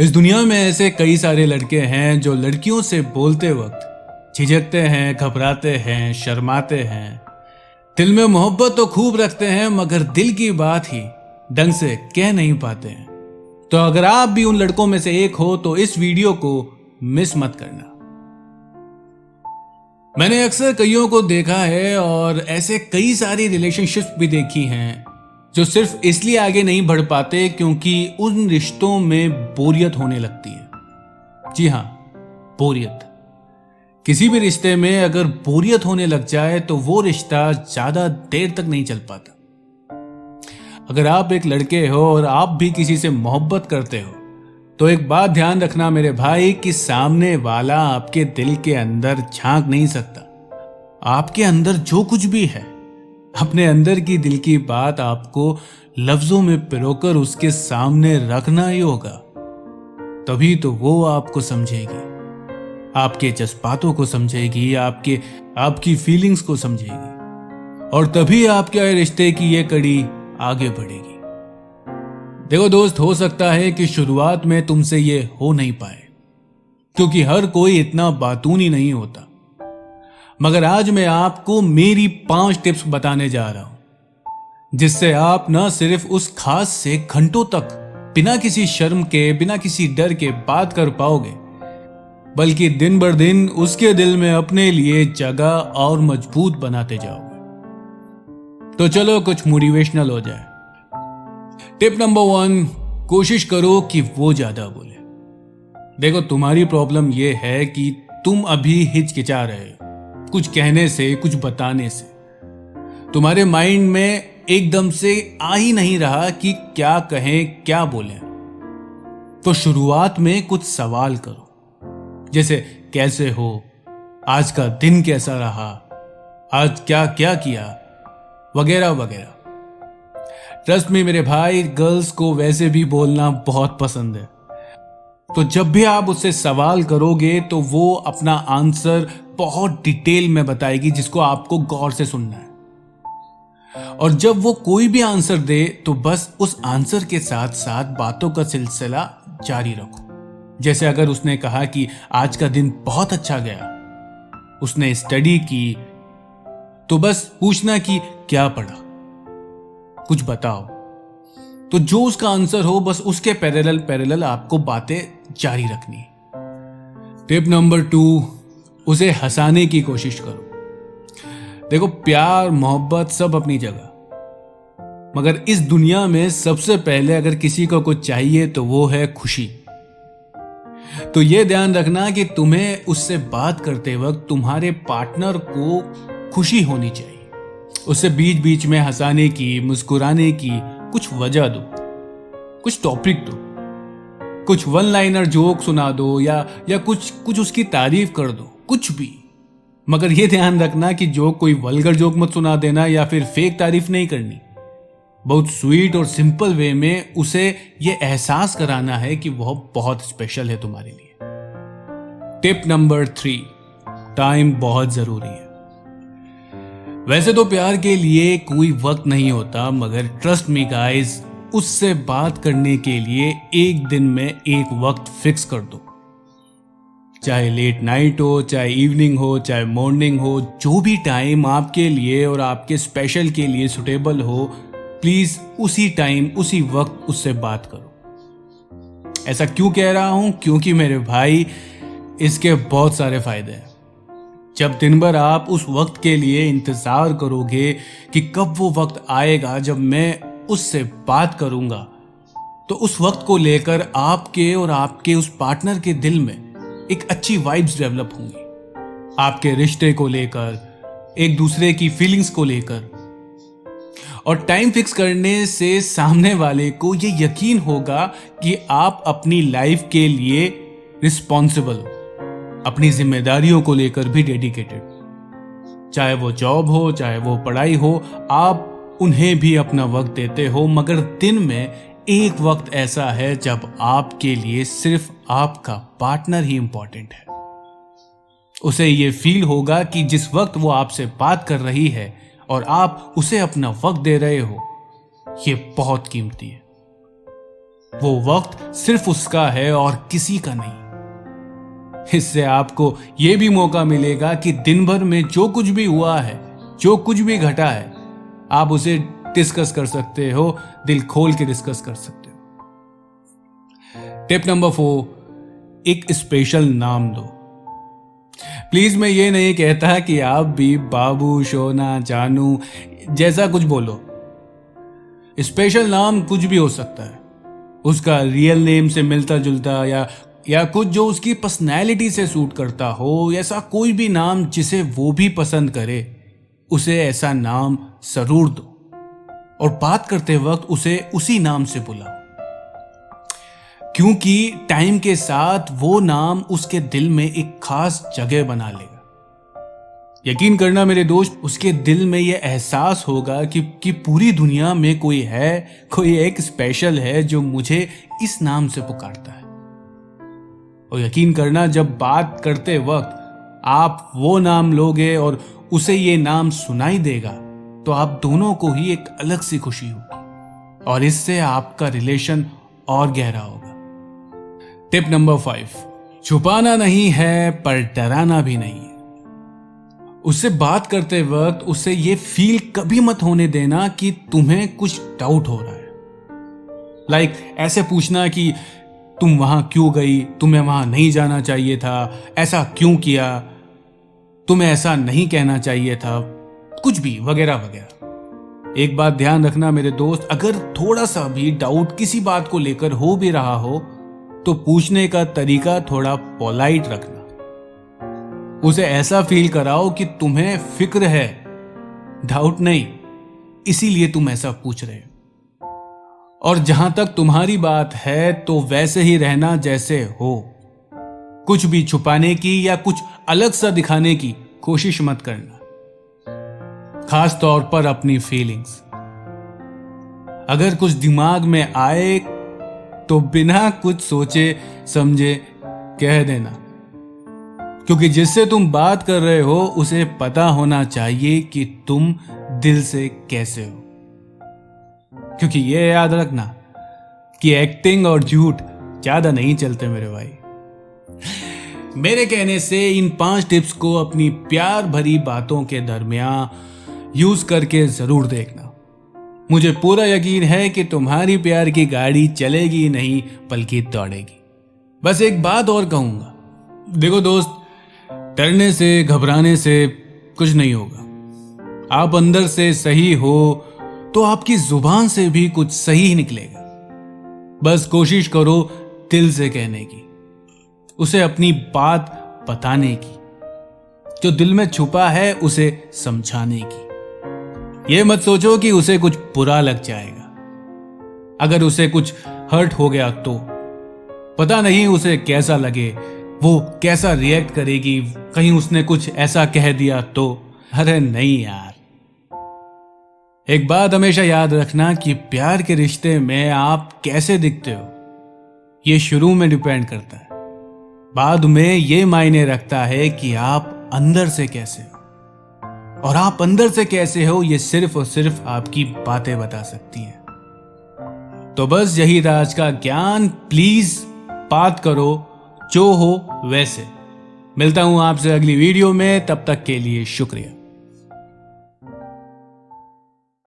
इस दुनिया में ऐसे कई सारे लड़के हैं जो लड़कियों से बोलते वक्त झिझकते हैं, घबराते हैं, शर्माते हैं। दिल में मोहब्बत तो खूब रखते हैं मगर दिल की बात ही ढंग से कह नहीं पाते हैं। तो अगर आप भी उन लड़कों में से एक हो तो इस वीडियो को मिस मत करना। मैंने अक्सर कईयों को देखा है और ऐसे कई सारी रिलेशनशिप्स भी देखी हैं जो सिर्फ इसलिए आगे नहीं बढ़ पाते क्योंकि उन रिश्तों में बोरियत होने लगती है। जी हाँ, बोरियत। किसी भी रिश्ते में अगर बोरियत होने लग जाए तो वो रिश्ता ज्यादा देर तक नहीं चल पाता। अगर आप एक लड़के हो और आप भी किसी से मोहब्बत करते हो तो एक बात ध्यान रखना मेरे भाई कि सामने वाला आपके दिल के अंदर झांक नहीं सकता। आपके अंदर जो कुछ भी है, अपने अंदर की दिल की बात आपको लफ्जों में पिरोकर उसके सामने रखना ही होगा। तभी तो वो आपको समझेगी, आपके जज्बातों को समझेगी, आपकी फीलिंग्स को समझेगी और तभी आपके रिश्ते की ये कड़ी आगे बढ़ेगी। देखो दोस्त, हो सकता है कि शुरुआत में तुमसे ये हो नहीं पाए क्योंकि हर कोई इतना बातूनी नहीं होता। मगर आज मैं आपको मेरी 5 टिप्स बताने जा रहा हूं जिससे आप न सिर्फ उस खास से घंटों तक बिना किसी शर्म के, बिना किसी डर के बात कर पाओगे, बल्कि दिन बर दिन उसके दिल में अपने लिए जगह और मजबूत बनाते जाओगे। तो चलो कुछ मोटिवेशनल हो जाए। टिप नंबर 1, कोशिश करो कि वो ज्यादा बोले। देखो, तुम्हारी प्रॉब्लम ये है कि तुम अभी हिचकिचा रहे हो कुछ कहने से, कुछ बताने से। तुम्हारे माइंड में एकदम से आ ही नहीं रहा कि क्या कहें, क्या बोलें। तो शुरुआत में कुछ सवाल करो, जैसे कैसे हो, आज का दिन कैसा रहा, आज क्या क्या किया, वगैरह वगैरह। ट्रस्ट में मेरे भाई, गर्ल्स को वैसे भी बोलना बहुत पसंद है। तो जब भी आप उससे सवाल करोगे तो वो अपना आंसर बहुत डिटेल में बताएगी जिसको आपको गौर से सुनना है। और जब वो कोई भी आंसर दे तो बस उस आंसर के साथ साथ बातों का सिलसिला जारी रखो। जैसे अगर उसने कहा कि आज का दिन बहुत अच्छा गया, उसने स्टडी की, तो बस पूछना कि क्या पढ़ा, कुछ बताओ। तो जो उसका आंसर हो बस उसके पैरेलल आपको बातें जारी रखनी। टिप नंबर 2, उसे हंसाने की कोशिश करो। देखो, प्यार मोहब्बत सब अपनी जगह, मगर इस दुनिया में सबसे पहले अगर किसी को कुछ चाहिए तो वो है खुशी। तो ये ध्यान रखना कि तुम्हें उससे बात करते वक्त तुम्हारे पार्टनर को खुशी होनी चाहिए। उससे बीच बीच में हंसाने की, मुस्कुराने की कुछ वजह दो, कुछ टॉपिक दो, कुछ वन लाइनर जोक सुना दो या कुछ उसकी तारीफ कर दो, कुछ भी। मगर यह ध्यान रखना कि जोक कोई वल्गर जोक मत सुना देना या फिर फेक तारीफ नहीं करनी। बहुत स्वीट और सिंपल वे में उसे यह एहसास कराना है कि वह बहुत स्पेशल है तुम्हारे लिए। टिप नंबर 3, टाइम बहुत जरूरी है। वैसे तो प्यार के लिए कोई वक्त नहीं होता, मगर ट्रस्ट मी गाइस, उससे बात करने के लिए एक दिन में एक वक्त फिक्स कर दो। चाहे लेट नाइट हो, चाहे इवनिंग हो, चाहे मॉर्निंग हो, जो भी टाइम आपके लिए और आपके स्पेशल के लिए सुटेबल हो, प्लीज उसी टाइम, उसी वक्त उससे बात करो। ऐसा क्यों कह रहा हूं? क्योंकि मेरे भाई, इसके बहुत सारे फायदे हैं। जब दिन भर आप उस वक्त के लिए इंतजार करोगे कि कब वो वक्त आएगा जब मैं उससे बात करूंगा, तो उस वक्त को लेकर आपके और आपके उस पार्टनर के दिल में एक अच्छी वाइब्स डेवलप होंगी, आपके रिश्ते को लेकर, एक दूसरे की फीलिंग्स को लेकर। और टाइम फिक्स करने से सामने वाले को ये यकीन होगा कि आप अपनी लाइफ के लिए रिस्पॉन्सिबल, अपनी जिम्मेदारियों को लेकर भी डेडिकेटेड। चाहे वो जॉब हो, चाहे वो पढ़ाई हो, आप उन्हें भी अपना वक्त देते हो। मगर दिन में एक वक्त ऐसा है जब आपके लिए सिर्फ आपका पार्टनर ही इंपॉर्टेंट है। उसे ये फील होगा कि जिस वक्त वो आपसे बात कर रही है और आप उसे अपना वक्त दे रहे हो, ये बहुत कीमती है। वो वक्त सिर्फ उसका है और किसी का नहीं। इससे आपको यह भी मौका मिलेगा कि दिन भर में जो कुछ भी हुआ है, जो कुछ भी घटा है, आप उसे डिस्कस कर सकते हो, दिल खोल के डिस्कस कर सकते हो। टिप नंबर 4, एक स्पेशल नाम दो। प्लीज मैं ये नहीं कहता कि आप भी बाबू, शोना, जानू जैसा कुछ बोलो। स्पेशल नाम कुछ भी हो सकता है, उसका रियल नेम से मिलता जुलता या कुछ जो उसकी पर्सनैलिटी से सूट करता हो। ऐसा कोई भी नाम जिसे वो भी पसंद करे, उसे ऐसा नाम जरूर दो और बात करते वक्त उसे उसी नाम से बुलाओ, क्योंकि टाइम के साथ वो नाम उसके दिल में एक खास जगह बना लेगा। यकीन करना मेरे दोस्त, उसके दिल में यह एहसास होगा कि पूरी दुनिया में कोई एक स्पेशल है जो मुझे इस नाम से पुकारता है। और यकीन करना, जब बात करते वक्त आप वो नाम लोगे और उसे ये नाम सुनाई देगा, तो आप दोनों को ही एक अलग सी खुशी होगी और इससे आपका रिलेशन और गहरा होगा। टिप नंबर 5, छुपाना नहीं है पर डराना भी नहीं है। उससे बात करते वक्त उसे ये फील कभी मत होने देना कि तुम्हें कुछ डाउट हो रहा है। ऐसे पूछना कि तुम वहां क्यों गई, तुम्हें वहां नहीं जाना चाहिए था, ऐसा क्यों किया, तुम्हें ऐसा नहीं कहना चाहिए था, कुछ भी वगैरह वगैरह। एक बात ध्यान रखना मेरे दोस्त, अगर थोड़ा सा भी डाउट किसी बात को लेकर हो भी रहा हो, तो पूछने का तरीका थोड़ा पोलाइट रखना। उसे ऐसा फील कराओ कि तुम्हें फिक्र है, डाउट नहीं, इसीलिए तुम ऐसा पूछ रहे हो। और जहां तक तुम्हारी बात है, तो वैसे ही रहना जैसे हो। कुछ भी छुपाने की या कुछ अलग सा दिखाने की कोशिश मत करना, खास तौर पर अपनी फीलिंग्स। अगर कुछ दिमाग में आए तो बिना कुछ सोचे समझे कह देना, क्योंकि जिससे तुम बात कर रहे हो उसे पता होना चाहिए कि तुम दिल से कैसे हो। क्योंकि ये याद रखना कि एक्टिंग और झूठ ज्यादा नहीं चलते मेरे भाई। मेरे कहने से इन 5 टिप्स को अपनी प्यार भरी बातों के दरमियान यूज करके जरूर देखना। मुझे पूरा यकीन है कि तुम्हारी प्यार की गाड़ी चलेगी नहीं बल्कि दौड़ेगी। बस एक बात और कहूंगा, देखो दोस्त, डरने से घबराने से कुछ नहीं होगा। आप अंदर से सही हो तो आपकी जुबान से भी कुछ सही ही निकलेगा। बस कोशिश करो दिल से कहने की, उसे अपनी बात बताने की, जो दिल में छुपा है उसे समझाने की। ये मत सोचो कि उसे कुछ बुरा लग जाएगा। अगर उसे कुछ हर्ट हो गया तो पता नहीं उसे कैसा लगे, वो कैसा रिएक्ट करेगी, कहीं उसने कुछ ऐसा कह दिया तो। अरे नहीं यार, एक बात हमेशा याद रखना कि प्यार के रिश्ते में आप कैसे दिखते हो ये शुरू में डिपेंड करता है, बाद में ये मायने रखता है कि आप अंदर से कैसे हो। और आप अंदर से कैसे हो ये सिर्फ और सिर्फ आपकी बातें बता सकती हैं। तो बस यही था आज का ज्ञान। प्लीज बात करो जो हो वैसे। मिलता हूं आपसे अगली वीडियो में, तब तक के लिए शुक्रिया।